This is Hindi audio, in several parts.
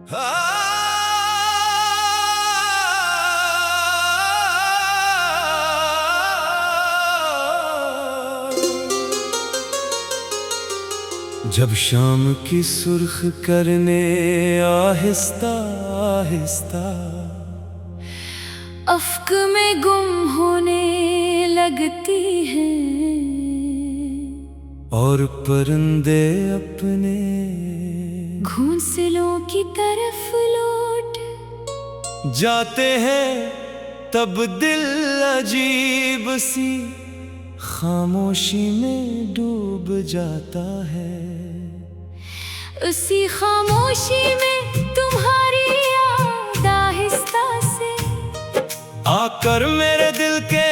जब शाम की सुर्ख करने आहिस्ता आहिस्ता अफ्क में गुम होने लगती है और परिंदे अपने घोंसलों की तरफ लौट जाते हैं, तब दिल अजीब सी खामोशी में डूब जाता है। उसी खामोशी में तुम्हारी याद आहिस्ता से आकर मेरे दिल के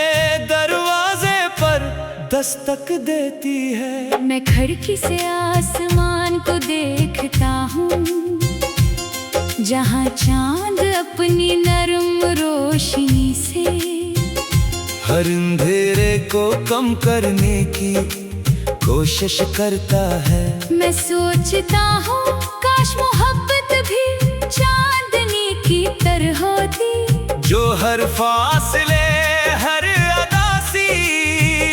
दरवाजे पर दस्तक देती है। मैं खिड़की से आसमान को देखता हूँ, जहाँ चांद अपनी नरम रोशनी से हर अंधेरे को कम करने की कोशिश करता है। मैं सोचता हूँ काश मोहब्बत भी चांदनी की तरह होती, जो हर फासले, हर अदासी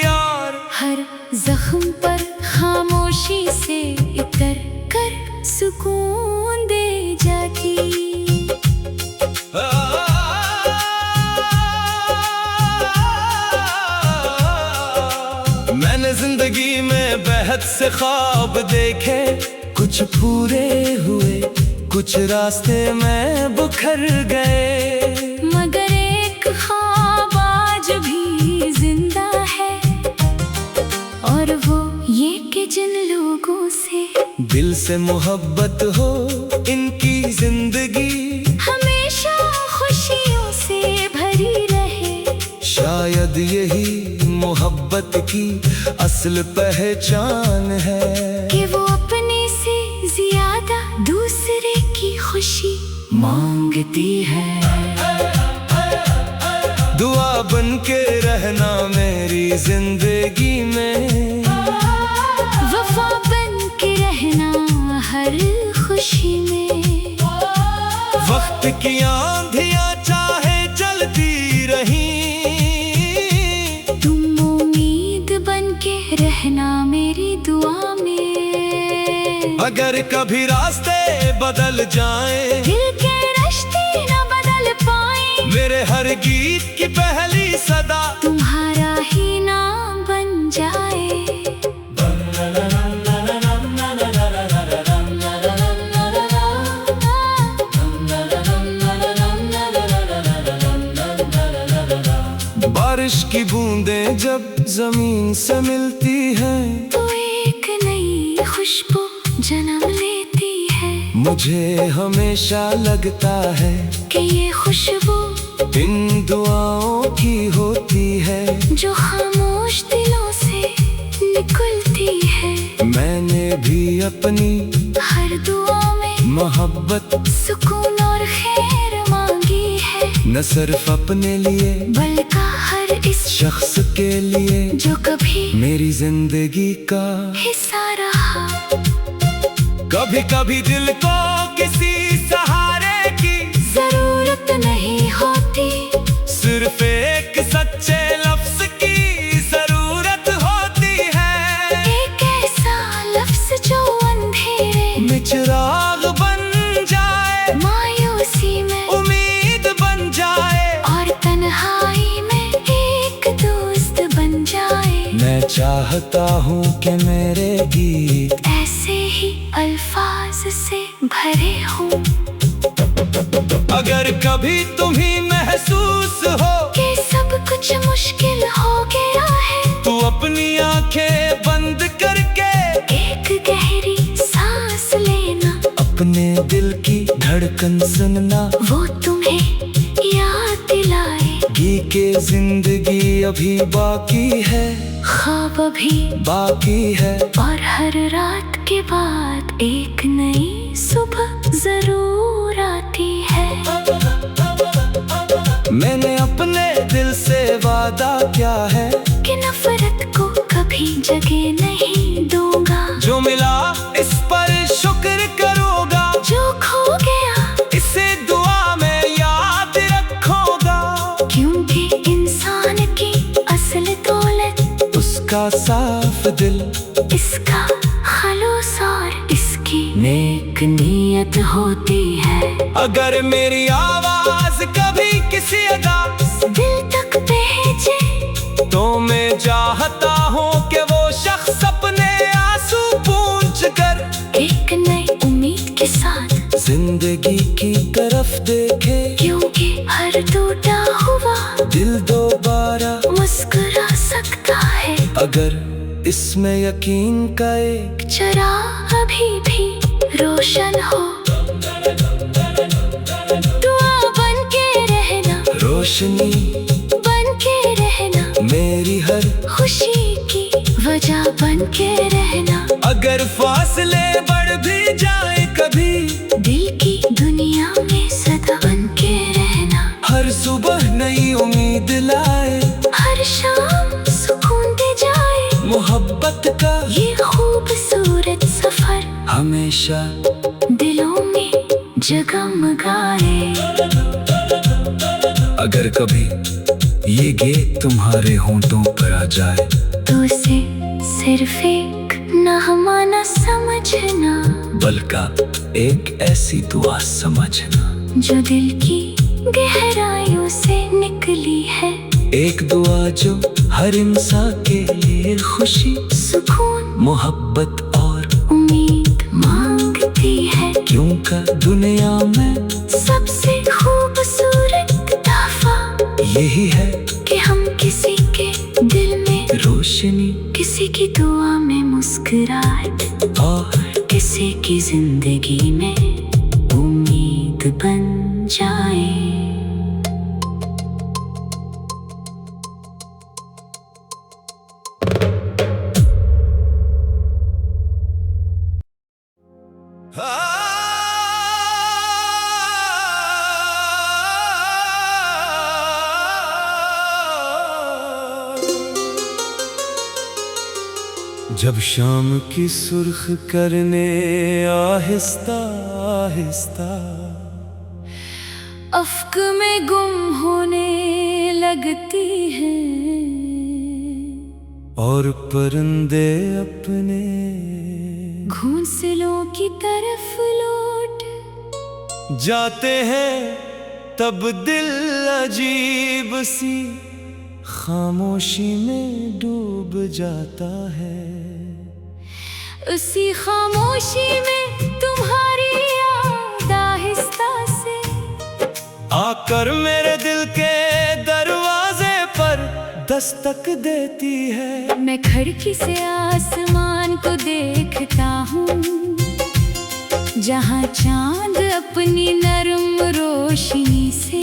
और हर जख्म पर खामोशी से इतर कर सुकून दे जाती। मैंने जिंदगी में बेहद से ख्वाब देखे, कुछ पूरे हुए, कुछ रास्ते में बिखर गए, मगर एक ख्वाब आज भी जिंदा है, और वो ये कि जिन लोगों से दिल से मोहब्बत हो, इनकी जिंदगी हमेशा खुशियों से भरी रहे। शायद यही मोहब्बत की असल पहचान है कि वो अपने से ज्यादा दूसरे की खुशी मांगती है। दुआ बन के रहना मेरी जिंदगी में, वफा बन के रहना हर खुशी में। वक्त की आंधियां चाहे चलती रही, रहना मेरी दुआ में। अगर कभी रास्ते बदल जाएं, दिल के रिश्ते न बदल पाए, मेरे हर गीत की पहली सदा तुम्हारा ही नाम बन जाए। बारिश की बूंदें जब जमीन से मिलती हैं, तो एक नई खुशबू जन्म लेती है। मुझे हमेशा लगता है कि ये खुशबू इन दुआओं की होती है, जो खामोश दिलों से निकलती है। मैंने भी अपनी हर दुआ में मोहब्बत, सुकून और खैर मांगी है, न सिर्फ अपने लिए बल्कि हर इस शख्स के लिए जो कभी मेरी जिंदगी का हिस्सा रहा। कभी कभी दिल को किसी सहारे की जरूरत नहीं होती, सिर्फ एक सच्चे लफ्ज की जरूरत होती है। एक ऐसा लफ्ज जो अंधेरे में चिराग बन जाए, मायूसी में उम्मीद बन जाए, और तन्हाई में एक दोस्त बन जाए। मैं चाहता हूँ कि मेरे गीत ऐसे ही अल्फाज से भरे हों। अगर कभी तुम्हें महसूस हो कि सब कुछ मुश्किल हो गया है, तो अपनी आंखें बंद करके एक गहरी सांस लेना, अपने दिल की धड़कन सुनना, वो तुम्हें याद दिलाएगी कि जिंदगी अभी बाकी है, ख्वाब अभी बाकी है, और हर रात के बाद एक नई सुबह जरूर आती है। मैंने अपने दिल से वादा किया है कि नफरत को कभी जगह नहीं दूंगा, जो मिला इस पर शुक्र करोगा, जो खो गया इसका साफ दिल, इसका खलूस और इसकी नेक नीयत होती है। अगर मेरी आवाज कभी किसी अदा दिल तक पहुंचे तो मैं चाहता हूँ कि वो शख्स अपने आंसू पूंछ कर एक नई उम्मीद के साथ जिंदगी की तरफ देखे, क्योंकि हर टूटा हुआ दिल दोबारा मुस्कुरा सकता है अगर इसमें यकीन का एक चिराग अभी भी रोशन हो। दुआ बन के रहना, रोशनी बन के रहना, मेरी हर खुशी की वजह बन के रहना। अगर फासले बढ़ भी जाए कभी, दिल की दुनिया में सदा बन के रहना। हर सुबह नई उम्मीद लाए, हर शाम सुकून दे जाए। मोहब्बत का ये खूबसूरत सफर हमेशा दिलों में जगमगाए। अगर कभी ये गीत तुम्हारे होंठों पर आ जाए तो उसे सिर्फ एक नगमा न समझना, बल्कि एक ऐसी दुआ समझना जो दिल की गहराइयों से निकली है। एक दुआ जो हर इंसान के लिए खुशी, सुकून, मोहब्बत और उम्मीद मांगती है। क्योंकि दुनिया में सबसे खूबसूरत तोहफा यही है कि हम किसी के दिल में रोशनी, किसी की दुआ में मुस्कुराहट और किसी की जिंदगी में उम्मीद बन जाए। जब शाम की सुर्ख करने आहिस्ता आहिस्ता अफ्क में गुम होने लगती है और परिंदे अपने घोंसलों की तरफ लौट जाते हैं, तब दिल अजीब सी खामोशी में डूब जाता है। उसी खामोशी में तुम्हारी याद आहिस्ता से आकर मेरे दिल के दरवाजे पर दस्तक देती है। मैं खिड़की से आसमान को देखता हूँ, जहाँ चांद अपनी नरम रोशनी से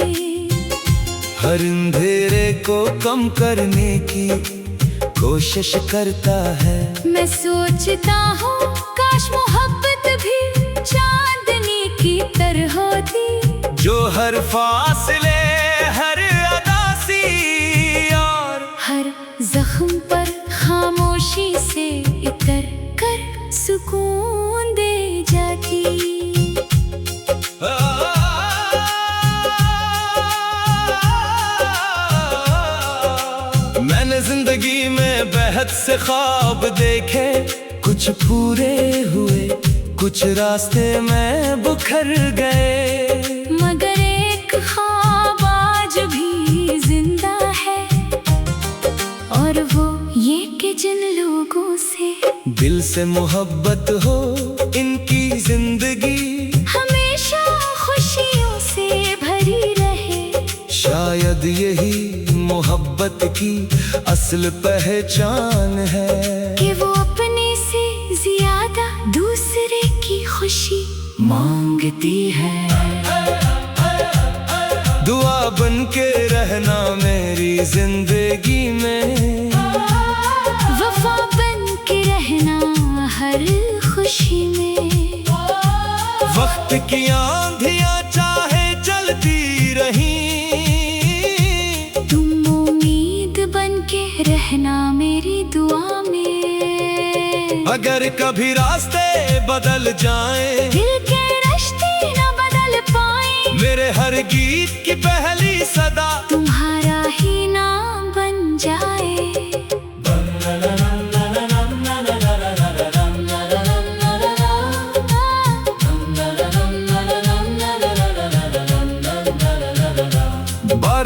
हर अंधेरे को कम करने की कोशिश करता है। मैं सोचता हूँ काश मोहब्बत भी चांदनी की तरह होती, जो हर फासले, हर अदासी और हर जख्म पर खामोशी से इतर कर सुकून दे जाती। मैंने जिंदगी में बेहद से ख्वाब देखे, कुछ पूरे हुए, कुछ रास्ते में बिखर गए, मगर एक ख्वाब आज भी जिंदा है, और वो ये कि जिन लोगों से दिल से मोहब्बत हो, इनकी जिंदगी हमेशा खुशियों से भरी रहे। शायद यही मोहब्बत की असल पहचान है कि वो अपने से ज्यादा दूसरे की खुशी मांगती है। दुआ बन के रहना मेरी जिंदगी में, वफा बन के रहना हर खुशी में। वक्त की आंधियां चाहे चलती रही, रहना मेरी दुआ में। अगर कभी रास्ते बदल जाएं, दिल के रिश्ते न बदल पाए, मेरे हर गीत की पहली सदा तुम्हारा ही नाम बन जाए।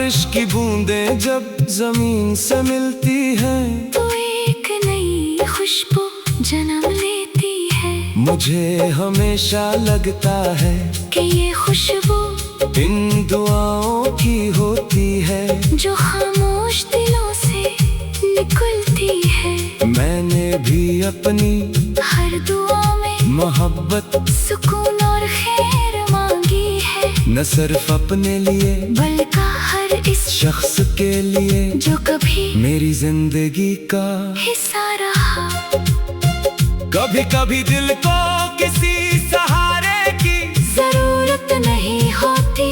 बारिश की बूंदें जब जमीन से मिलती हैं, तो एक नई खुशबू जन्म लेती है। मुझे हमेशा लगता है कि ये खुशबू इन दुआओं की होती है, जो खामोश दिलों से निकलती है। मैंने भी अपनी हर दुआ में मोहब्बत सुकून और खैर मांगी है, न सिर्फ अपने लिए बल्कि हर इस शख्स के लिए जो कभी मेरी जिंदगी का हिस्सा रहा। कभी कभी दिल को किसी सहारे की जरूरत नहीं होती,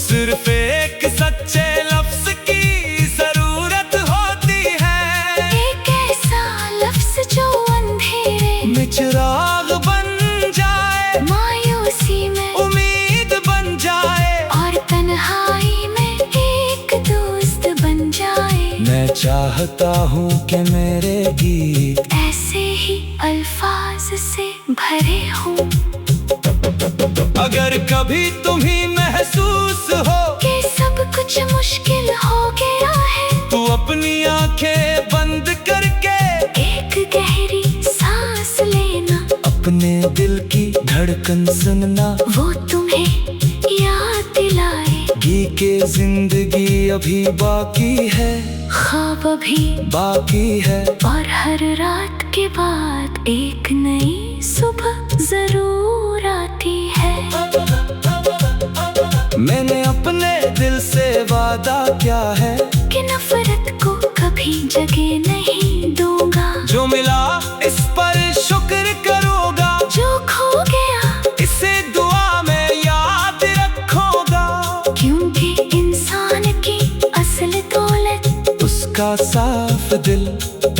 सिर्फ एक सच्चे लफ्ज की जरूरत होती है। एक ऐसा लफ्ज जो अंधेरे में चिराग बन जाए, मायूसी में उम्मीद बन जाए, और तन्हाई में एक दोस्त बन जाए। मैं चाहता हूँ कि मेरे गीत ऐसे ही अल्फाज से भरे हों, अगर कभी तुम्हें महसूस हो कि सब कुछ मुश्किल हो गया है, तो अपनी आंखें बंद करके एक गहरी सांस लेना। अपने दिल की धड़कन सुनना, वो तुम्हें याद दिलाएगी कि जिंदगी अभी बाकी है, ख्वाब अभी बाकी है। और हर रात के बाद एक नई सुबह जरूर आती है। मैंने अपने दिल से वादा किया है कि नफरत को कभी जगह नहीं दूंगा, जो मिला इस पर शुक्र करूँगा, जो खो गया इसे दुआ में याद रखूँगा, क्योंकि इंसान की असल दौलत उसका साफ दिल,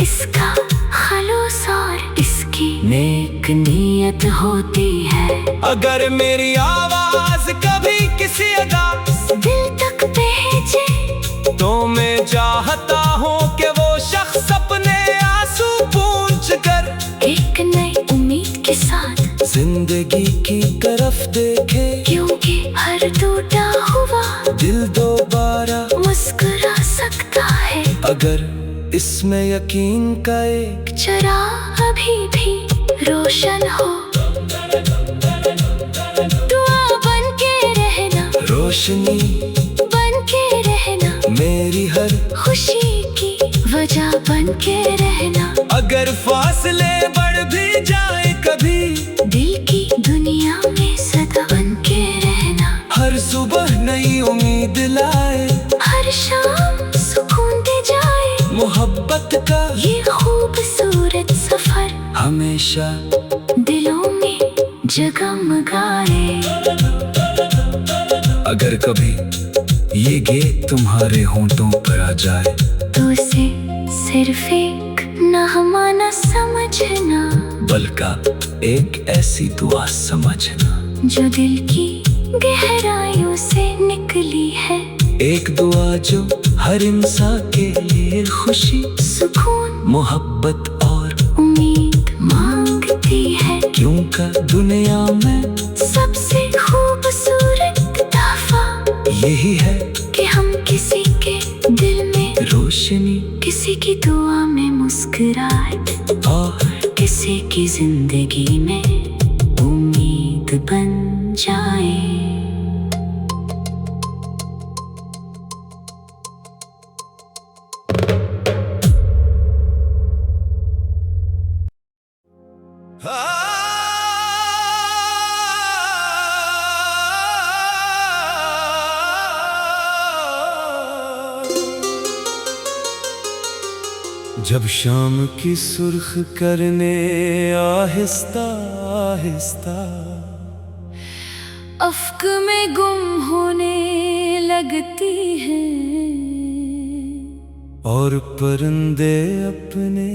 इसका खलूस और इसकी नेक नीयत होती है। अगर मेरी आवाज कभी किसी अदा दिल तक पहुंचे, तो मैं चाहता हूँ कि वो शख्स अपने आंसू पूंछ कर एक नई उम्मीद के साथ जिंदगी की तरफ देखे, क्योंकि हर टूटा हुआ दिल दोबारा मुस्कुरा सकता है। अगर इसमें यकीन का एक चिराग अभी भी रोशन हो, दुआ बन के रहना, रोशनी बन के रहना, मेरी हर खुशी की वजह बन के रहना। अगर फासले बढ़ भी जाए कभी, दिल की दुनिया में सदा बन के रहना। हर सुबह नई उम्मीद लाए, हर शाम सुकून दे जाए, मोहब्बत का ये खूबसूरत सफर हमेशा दिलों में जगमगाए। अगर कभी ये गीत तुम्हारे होंठों पर आ जाए, तो उसे सिर्फ एक नगमा न समझना, बल्कि एक ऐसी दुआ समझना, जो दिल की गहराइयों से निकली है। एक दुआ जो हर इंसान के लिए खुशी, सुकून, मोहब्बत और उम्मीद मांगती है, क्योंकि दुनिया में सबसे खूबसूरत तोहफा यही है कि हम किसी के दिल में रोशनी, किसी की दुआ में मुस्कुराहट, और किसी की जिंदगी में उम्मीद बन जाए। जब शाम की सुर्ख करने आहिस्ता आहिस्ता अफ्क में गुम होने लगती है, और परिंदे अपने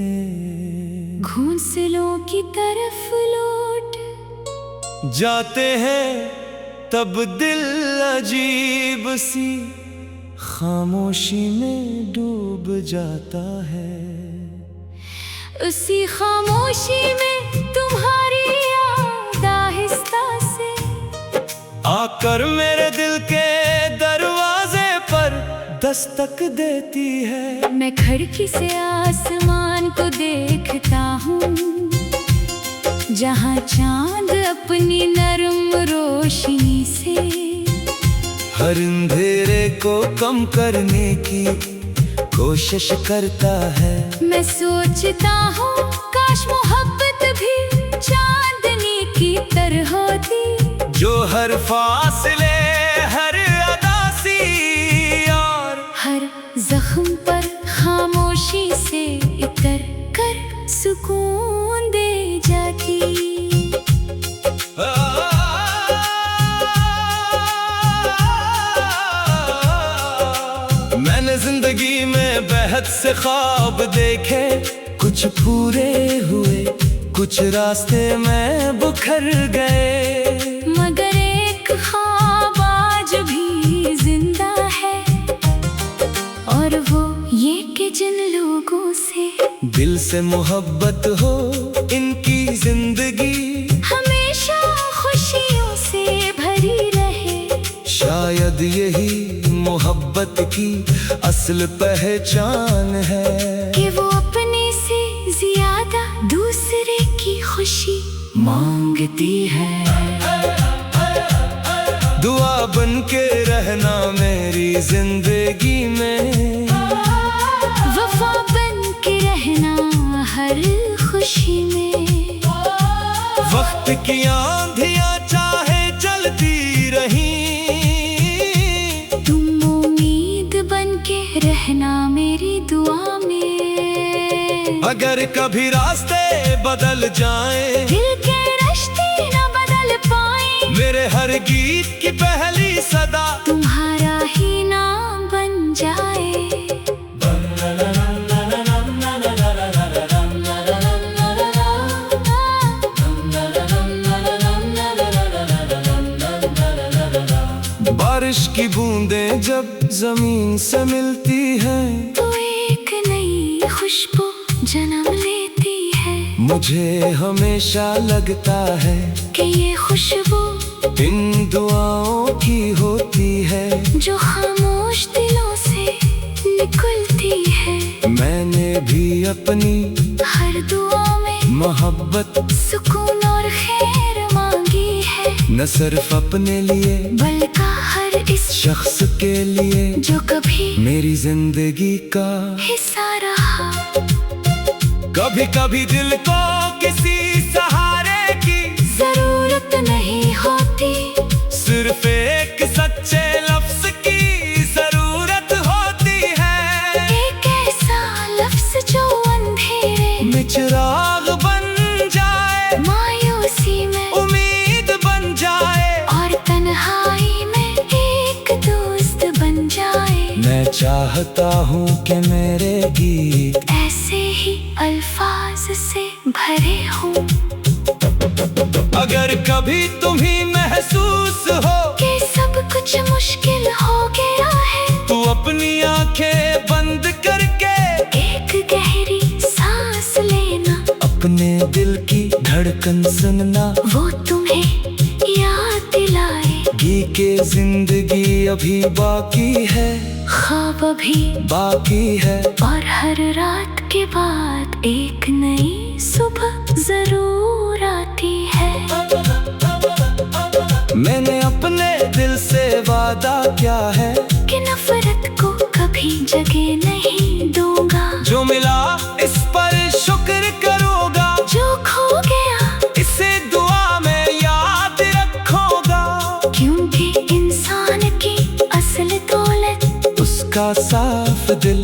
घोंसलों की तरफ लौट जाते हैं, तब दिल अजीब सी खामोशी में डूब जाता है। उसी खामोशी में तुम्हारी याद आहिस्ता से आकर मेरे दिल के दरवाजे पर दस्तक देती है। मैं खिड़की से आसमान को देखता हूँ, जहाँ चांद अपनी नरम रोशनी से हर अंधेरे को कम करने की कोशिश करता है। मैं सोचता हूँ काश मोहब्बत भी चांदनी की तरह होती, जो हर फासले, हर अदासी और हर जख्म पर खामोशी से इतर कर सुकून दे जाती। मैंने जिंदगी में बेहद से ख्वाब देखे, कुछ पूरे हुए, कुछ रास्ते में बिखर गए। मगर एक ख्वाब आज भी जिंदा है, और वो ये कि जिन लोगों से दिल से मोहब्बत हो, इनकी जिंदगी हमेशा खुशियों से भरी रहे। शायद यही मोहब्बत की असल पहचान है, कि वो अपने से ज्यादा दूसरे की खुशी मांगती है। दुआ बन के रहना मेरी जिंदगी में, वफा बन के रहना हर खुशी में। वक्त की आंधियां चाहे चलती रही, तुम उम्मीद बन के रहना मेरी दुआ में। अगर कभी रास्ते बदल जाएं, दिल के रिश्ते न बदल पाए, मेरे हर गीत की पहली सदा तुम्हारा ही नाम बन जाए। बारिश की बूंदें जब जमीन से मिलती हैं, तो एक नई खुशबू जन्म लेती है। मुझे हमेशा लगता है कि ये खुशबू इन दुआओं की होती है, जो खामोश दिलों से निकलती है। मैंने भी अपनी हर दुआ में मोहब्बत सुकून और खैर मांगी है, न सिर्फ अपने लिए बल्कि हर इस शख्स के लिए जो कभी मेरी जिंदगी का हिस्सा रहा। कभी कभी दिल को किसी सहारे की जरूरत नहीं होती, सिर्फ एक सच्चे लफ्ज की जरूरत होती है। एक ऐसा लफ्ज जो अंधेरे में चिराग बन जाए, मायूसी में उम्मीद बन जाए, और तन्हाई में एक दोस्त बन जाए। मैं चाहता हूँ कि मेरे गीत ऐसे ही अल्फाज से भरे हों, अगर कभी तुम्हें महसूस हो कि सब कुछ मुश्किल हो गया है, तो अपनी आंखें बंद करके एक गहरी सांस लेना। अपने दिल की धड़कन सुनना, वो तुम्हें याद दिलाएगी कि जिंदगी अभी बाकी है, ख्वाब अभी बाकी है। और हर रात के बाद एक नई सुबह जरूर आती है। मैंने अपने दिल से वादा किया है कि नफरत को कभी जगह नहीं दूंगा, जो मिला इस पर शुक्र करूँगा, जो खो गया इसे दुआ में याद रखूँगा। क्योंकि इंसान की असल दौलत उसका साफ दिल,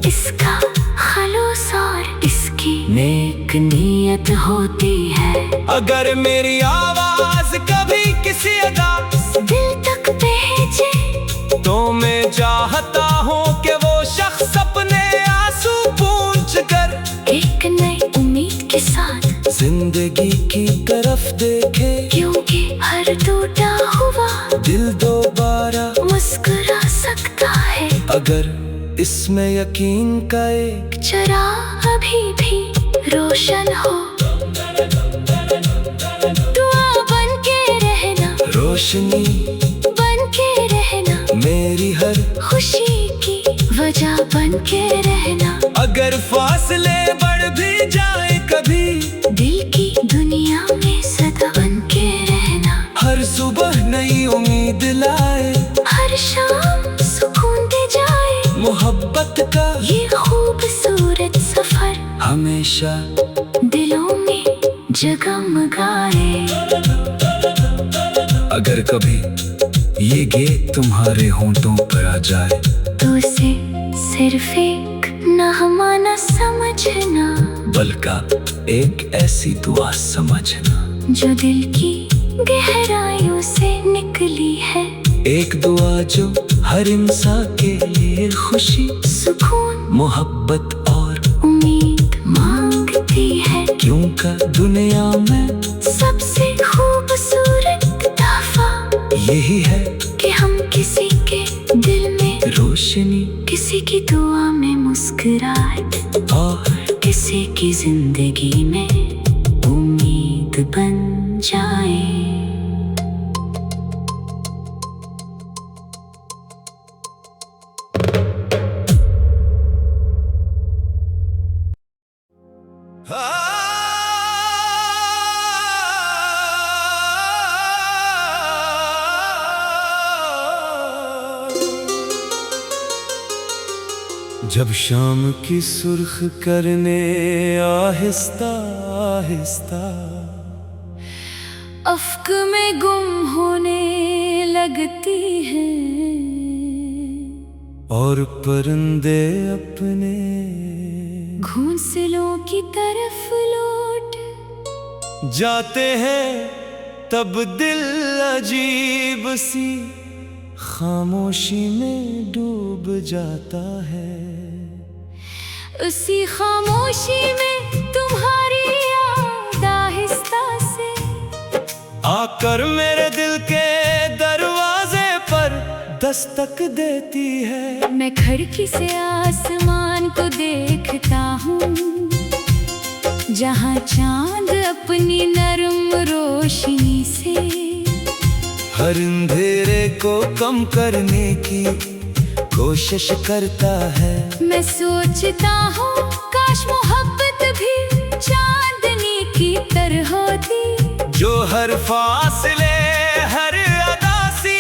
इसका खलूस और इसकी नेक नीयत होती है। अगर मेरी आवाज कभी किसी अदा दिल तक पहुंचे, तो मैं चाहता हूँ कि वो शख्स अपने आंसू पूंछ कर एक नई उम्मीद के साथ जिंदगी की तरफ देखे। क्योंकि हर टूटा हुआ दिल दोबारा मुस्कुरा सकता है, अगर इसमें यकीन का एक चिराग अभी भी रोशन हो। दुआ बन के रहना, रोशनी बन के रहना मेरी हर खुशी की के रहना। अगर फासले बढ़ भी जाए कभी, दिल की दुनिया में सदा बन के रहना। हर सुबह नई उम्मीद लाए, हर शाम सुकून दे जाए। मोहब्बत का ये खूबसूरत सफर हमेशा दिलों में जगमगाए। अगर कभी ये गीत तुम्हारे होंठों पर आ जाए, तो उसे सिर्फ एक नगमा न समझना, बल्कि एक ऐसी दुआ समझना जो दिल की गहराइयों से निकली है। एक दुआ जो हर इंसान के लिए खुशी, सुकून, मोहब्बत और उम्मीद मांगती है। क्योंकि दुनिया में सबसे खूबसूरत तोहफा यही है कि हम किसी के दिल में रोशनी, किसी की दुआ में मुस्कुराहट और किसी की जिंदगी में उम्मीद बन जाए। जब शाम की सुर्ख करने आहिस्ता आहिस्ता अफ्क में गुम होने लगती है, और परिंदे अपने घोंसलों की तरफ लौट जाते हैं, तब दिल अजीब सी खामोशी में डूब जाता है। उसी खामोशी में तुम्हारी याद आहिस्ता से आकर मेरे दिल के दरवाजे पर दस्तक देती है। मैं खिड़की से आसमान को देखता हूँ, जहाँ चांद अपनी नरम रोशनी से हर अंधेरे को कम करने की कोशिश करता है। मैं सोचता हूँ काश मोहब्बत भी चांदनी की तरह होती, जो हर फासले, हर अदासी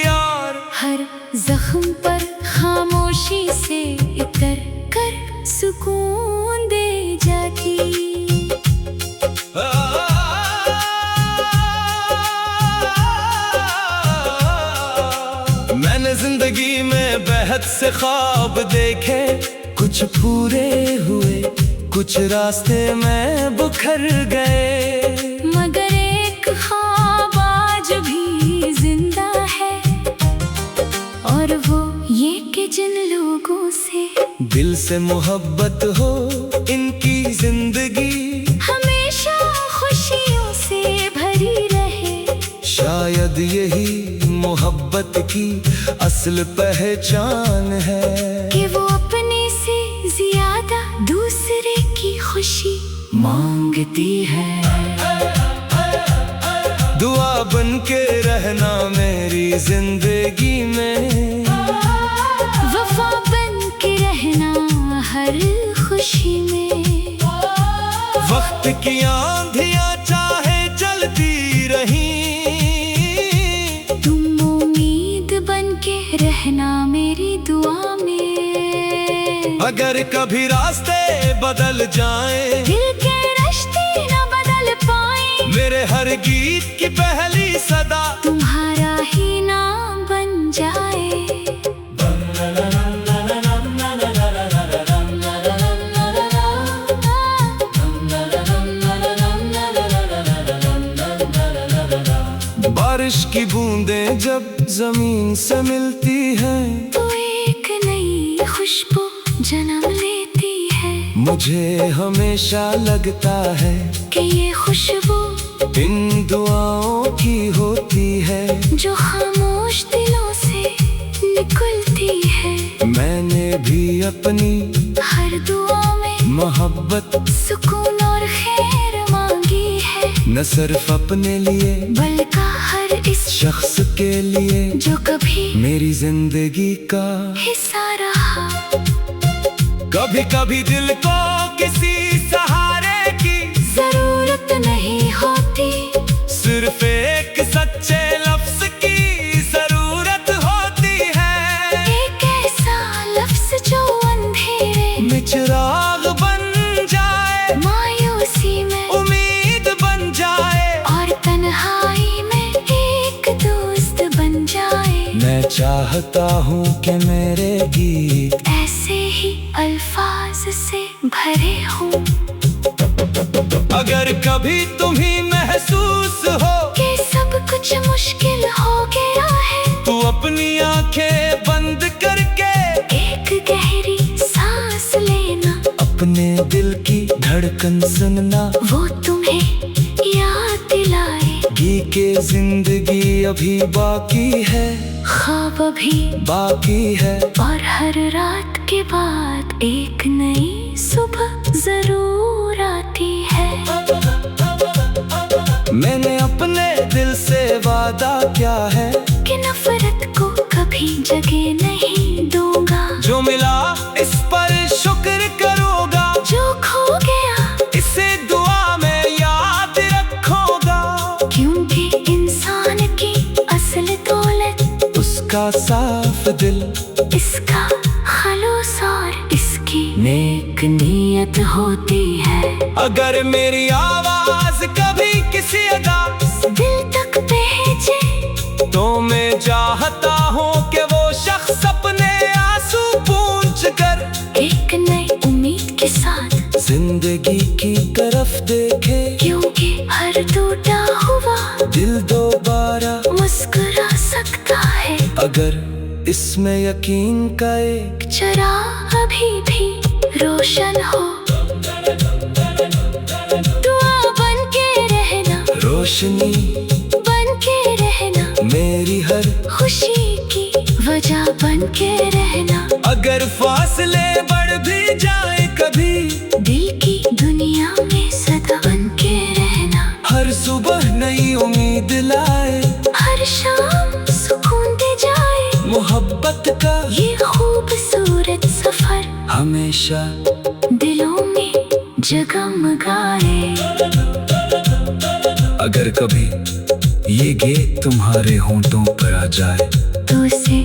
और हर जख्म पर खामोशी से इतर कर सुकून दे जाती। मैंने जिंदगी में बेहद से ख्वाब देखे, कुछ पूरे हुए, कुछ रास्ते में बिखर गए, मगर एक ख्वाब आज भी जिंदा है, और वो ये कि जिन लोगों से दिल से मोहब्बत हो, इनकी जिंदगी हमेशा खुशियों से भरी रहे। शायद यही मोहब्बत की असल पहचान है, कि वो अपने से ज्यादा दूसरे की खुशी मांगती है। दुआ बन के रहना मेरी जिंदगी में, वफा बन के रहना हर खुशी में। वक्त की आंधियां चाहे चलती रही, रहना मेरी दुआ में। अगर कभी रास्ते बदल जाएं, दिल के रिश्ते न बदल पाए, मेरे हर गीत की पहली सदा तुम्हारा ही नाम बन जाए। बारिश की बूंदें जब जमीन से मिलती हैं, तो एक नई खुशबू जन्म लेती है। मुझे हमेशा लगता है कि ये खुशबू इन दुआओं की होती है, जो खामोश दिलों से निकलती है। मैंने भी अपनी हर दुआ में मोहब्बत, सुकून और खैर मांगी है, न सिर्फ अपने लिए बल्कि हर इस शख्स के लिए जो कभी मेरी जिंदगी का हिस्सा रहा। कभी कभी दिल को किसी सहारे की जरूरत नहीं होती, सिर्फ एक सच्चे लफ्ज की जरूरत होती है। एक ऐसा लफ्ज जो अंधेरे में चिराग बन जाए, मायूसी में उम्मीद बन जाए, और तन्हाई में एक दोस्त बन जाए। मैं चाहता हूँ कि मेरे गीत ऐसे ही अल्फाज से भरे हों, अगर कभी तुम्हें महसूस हो कि सब कुछ मुश्किल हो गया है, तो अपनी आंखें बंद करके एक गहरी सांस लेना, अपने दिल की धड़कन सुनना, वो तुम्हें याद दिलाएगी कि जिंदगी अभी बाकी है, ख्वाब अभी बाकी है, और हर रात के बाद एक नई सुबह जरूर आती है। मैंने अपने दिल से वादा किया है कि नफरत को कभी जगह नहीं दूंगा, जो मिला इस पर शुक्र करूँगा, जो खो गया इसे दुआ में याद रखूँगा, क्योंकि इंसान की असल दौलत उसका साफ दिल, इसका खलूस और इसकी नेक नीयत होती है। अगर मेरी आवाज कभी किसी अदा दिल तक पहुंचे, तो मैं चाहता हूँ कि वो शख्स अपने आंसू पूंछ कर एक नई उम्मीद के साथ जिंदगी की तरफ देखे, क्योंकि हर टूटा हुआ दिल दोबारा मुस्कुरा सकता है, अगर इसमें यकीन का एक चिराग अभी भी रोशन हो। दुआ बन के रहना, रोशनी बन के रहना, मेरी हर खुशी की वजह बन के रहना, अगर फासले बढ़ भी जाए कभी, दिल की दुनिया में सदा बन के रहना, हर सुबह नई उम्मीद लाए, हर शाम सुकून दे जाए, मोहब्बत का ये खूबसूरत सफर हमेशा दिलों में जगमगाए। अगर कभी ये गीत तुम्हारे होंठों पर आ जाए, तो उसे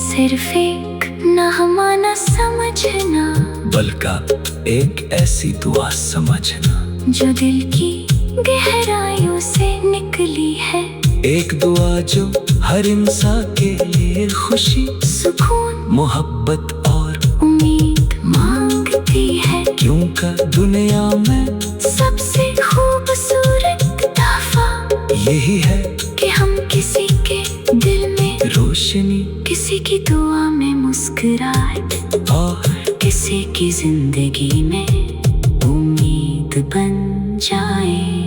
सिर्फ एक नगमा न समझना, बल्कि एक ऐसी दुआ समझना, जो दिल की गहराइयों से निकली है, एक दुआ जो हर इंसान के लिए खुशी, सुकून, मोहब्बत और उम्मीद मांगती है, क्योंकि दुनिया में सबसे खूबसूरत तोहफा यही है कि हम किसी के दिल में रोशनी, किसी की दुआ में मुस्कुराहट, और किसी की जिंदगी में उम्मीद बन जाए।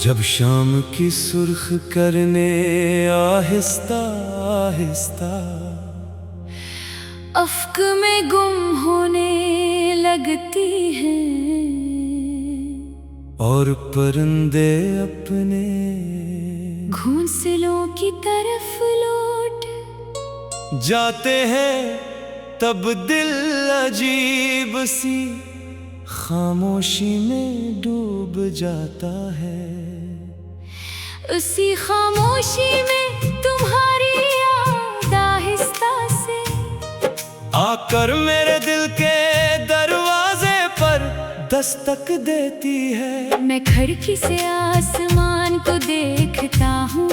जब शाम की सुर्ख करने आहिस्ता आहिस्ता अफ्क में गुम होने लगती है, और परिंदे अपने घोंसलों की तरफ लौट जाते हैं, तब दिल अजीब सी खामोशी में डूब जाता है। उसी खामोशी में तुम्हारी याद आहिस्ता से आकर मेरे दिल के दरवाजे पर दस्तक देती है। मैं खिड़की से आसमान को देखता हूँ,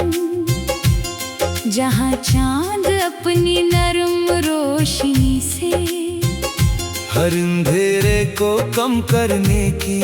जहाँ चांद अपनी नरम रोशनी से हर अंधेरे को कम करने की